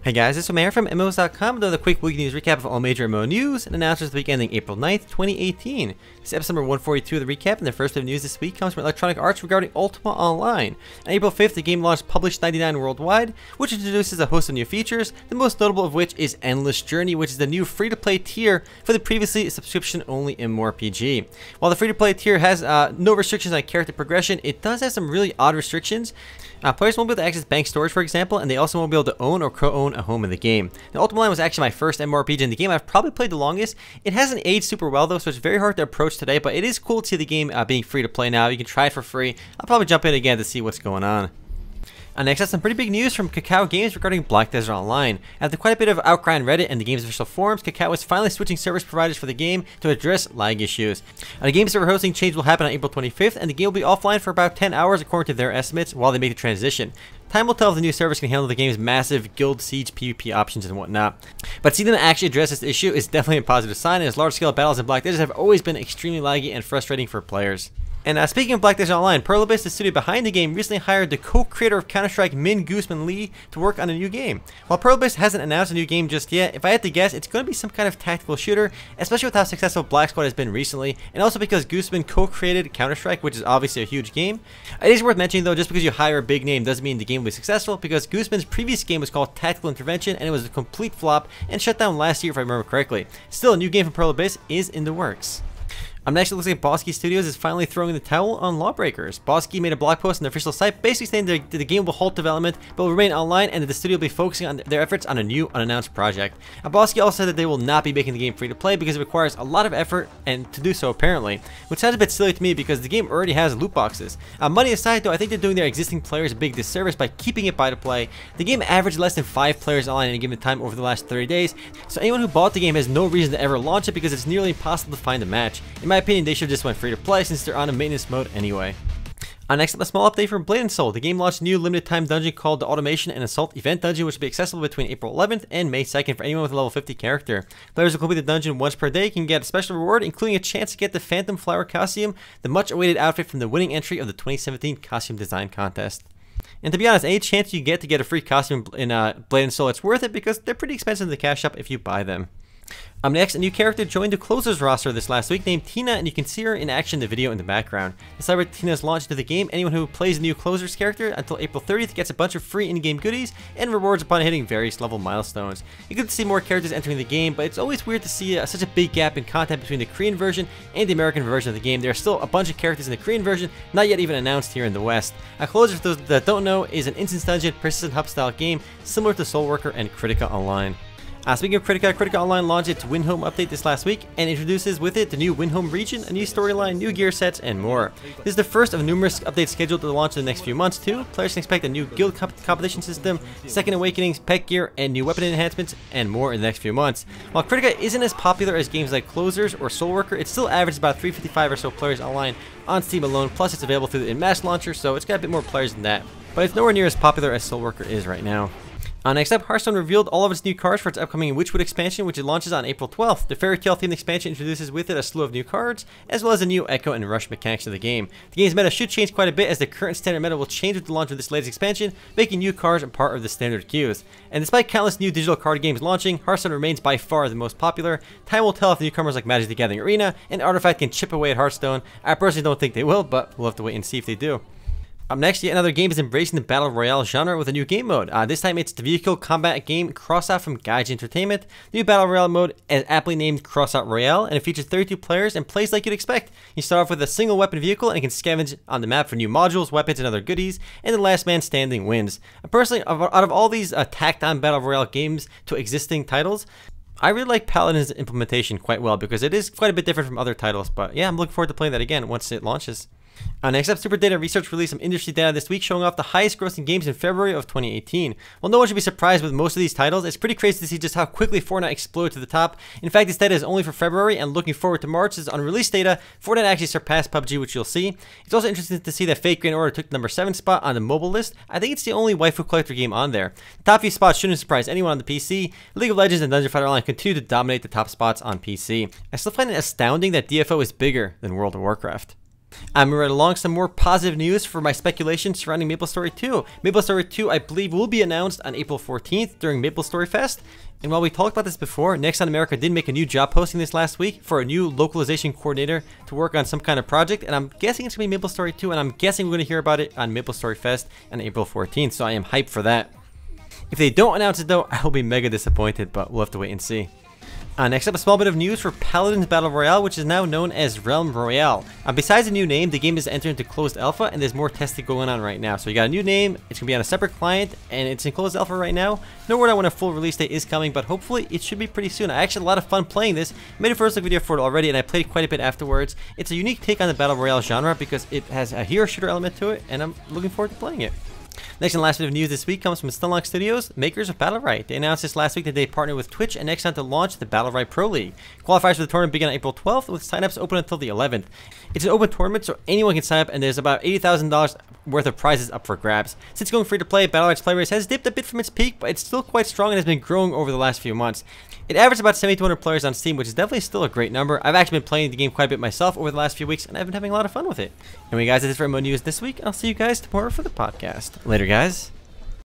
Hey guys, this is Mayor from MMOs.com with a quick weekly news recap of all major MMO news and announcements the week ending April 9th, 2018. This is episode number 142 of the recap, and the first bit of news this week comes from Electronic Arts regarding Ultima Online. On April 5th, the game launched Published 99 worldwide, which introduces a host of new features, the most notable of which is Endless Journey, which is the new free-to-play tier for the previously subscription-only MMORPG. While the free-to-play tier has no restrictions on character progression, it does have some really odd restrictions. Players won't be able to access bank storage, for example, and they also won't be able to own or co-own a home in the game. Now, Ultima Online was actually my first MMORPG in the game. I've probably played the longest. It hasn't aged super well though, so it's very hard to approach today, but it is cool to see the game being free to play now. You can try it for free. I'll probably jump in again to see what's going on. Next up, some pretty big news from Kakao Games regarding Black Desert Online. After quite a bit of outcry on Reddit and the game's official forums, Kakao is finally switching service providers for the game to address lag issues. The game server hosting change will happen on April 25th, and the game will be offline for about 10 hours according to their estimates while they make the transition. Time will tell if the new service can handle the game's massive guild siege PvP options and whatnot. But seeing them actually address this issue is definitely a positive sign, as large-scale battles in Black Desert have always been extremely laggy and frustrating for players. And speaking of Black Desert Online, Pluribus, the studio behind the game, recently hired the co-creator of Counter-Strike, Min Guzman Lee, to work on a new game. While Pluribus hasn't announced a new game just yet, if I had to guess, it's going to be some kind of tactical shooter, especially with how successful Black Squad has been recently, and also because Guzman co-created Counter-Strike, which is obviously a huge game. It is worth mentioning though, just because you hire a big name doesn't mean the game will be successful, because Guzman's previous game was called Tactical Intervention, and it was a complete flop and shut down last year if I remember correctly. Still, a new game from Pluribus is in the works. Next, it looks like Bosky Studios is finally throwing the towel on Lawbreakers. Bosky made a blog post on their official site basically saying that the game will halt development but will remain online, and that the studio will be focusing on their efforts on a new unannounced project. Bosky also said that they will not be making the game free to play because it requires a lot of effort and to do so apparently, which sounds a bit silly to me because the game already has loot boxes. Money aside though, I think they're doing their existing players a big disservice by keeping it buy to play. The game averaged less than 5 players online at any given time over the last 30 days, so anyone who bought the game has no reason to ever launch it because it's nearly impossible to find a match. In my opinion, they should just went free to play since they're on a maintenance mode anyway. Next up, a small update from Blade & Soul. The game launched a new limited time dungeon called the Automation and Assault Event Dungeon, which will be accessible between April 11th and May 2nd for anyone with a level 50 character. Players who complete the dungeon once per day can get a special reward, including a chance to get the Phantom Flower costume, the much awaited outfit from the winning entry of the 2017 costume design contest. And to be honest, any chance you get to get a free costume in Blade & Soul, it's worth it because they're pretty expensive in the cash shop if you buy them. Next, a new character joined the Closers roster this last week named Tina, and you can see her in action in the video in the background. To celebrate Tina's launch into the game, anyone who plays the new Closers character until April 30th gets a bunch of free in-game goodies and rewards upon hitting various level milestones. You get to see more characters entering the game, but it's always weird to see such a big gap in content between the Korean version and the American version of the game. There are still a bunch of characters in the Korean version, not yet even announced here in the West. Closers, for those that don't know, is an instance dungeon, persistent hub style game similar to Soulworker and Kritika Online. Speaking of Kritika, Kritika Online launched its Win Home update this last week and introduces with it the new Win Home region, a new storyline, new gear sets, and more. This is the first of numerous updates scheduled to launch in the next few months too. Players can expect a new guild competition system, second awakenings, pet gear, and new weapon enhancements, and more in the next few months. While Kritika isn't as popular as games like Closers or Soulworker, it still averages about 355 or so players online on Steam alone, plus it's available through the in-mass launcher, so it's got a bit more players than that. But it's nowhere near as popular as Soulworker is right now. Next up, Hearthstone revealed all of its new cards for its upcoming Witchwood expansion, which it launches on April 12th. The Fairy Tale themed expansion introduces with it a slew of new cards, as well as a new Echo and Rush mechanics of the game. The game's meta should change quite a bit, as the current standard meta will change with the launch of this latest expansion, making new cards a part of the standard queues. And despite countless new digital card games launching, Hearthstone remains by far the most popular. Time will tell if newcomers like Magic the Gathering Arena and Artifact can chip away at Hearthstone. I personally don't think they will, but we'll have to wait and see if they do. Next, yet another game is embracing the Battle Royale genre with a new game mode. This time it's the vehicle combat game Crossout from Gaijin Entertainment. The new Battle Royale mode is aptly named Crossout Royale, and it features 32 players and plays like you'd expect. You start off with a single weapon vehicle and can scavenge on the map for new modules, weapons, and other goodies, and the last man standing wins. Personally, out of all these tacked-on Battle Royale games to existing titles, I really like Paladin's implementation quite well because it is quite a bit different from other titles, but yeah, I'm looking forward to playing that again once it launches. Next up, Superdata Research released some industry data this week showing off the highest grossing games in February of 2018. While no one should be surprised with most of these titles, it's pretty crazy to see just how quickly Fortnite exploded to the top. In fact, this data is only for February, and looking forward to March, as on release data, Fortnite actually surpassed PUBG, which you'll see. It's also interesting to see that Fate Grand Order took the number 7 spot on the mobile list. I think it's the only waifu collector game on there. The top few spots shouldn't surprise anyone on the PC. League of Legends and Dungeon Fighter Online continue to dominate the top spots on PC. I still find it astounding that DFO is bigger than World of Warcraft. I'm right along some more positive news for my speculation surrounding MapleStory 2. MapleStory 2, I believe, will be announced on April 14th during MapleStory Fest. And while we talked about this before, Nexon America did make a new job posting this last week for a new localization coordinator to work on some kind of project, and I'm guessing it's going to be MapleStory 2, and I'm guessing we're going to hear about it on MapleStory Fest on April 14th, so I am hyped for that. If they don't announce it though, I will be mega disappointed, but we'll have to wait and see. Next up, a small bit of news for Paladins Battle Royale, which is now known as Realm Royale. Besides the new name, the game is entered into closed alpha, and there's more testing going on right now. So you got a new name, it's going to be on a separate client, and it's in closed alpha right now. No word on when a full release date is coming, but hopefully it should be pretty soon. I actually had a lot of fun playing this. Made a first look video for it already, and I played quite a bit afterwards. It's a unique take on the Battle Royale genre because it has a hero shooter element to it, and I'm looking forward to playing it. Next and last bit of news this week comes from Stunlock Studios, makers of Battlerite. They announced this last week that they partnered with Twitch and Nexon to launch the Battlerite Pro League. Qualifiers for the tournament begin on April 12th, with signups open until the 11th. It's an open tournament, so anyone can sign up, and there's about $80,000 worth of prizes up for grabs. Since going free to play, Battlerite's player base has dipped a bit from its peak, but it's still quite strong and has been growing over the last few months. It averaged about 7,200 players on Steam, which is definitely still a great number. I've actually been playing the game quite a bit myself over the last few weeks, and I've been having a lot of fun with it. Anyway, guys, that's it for MMO News this week. I'll see you guys tomorrow for the podcast. Later, guys.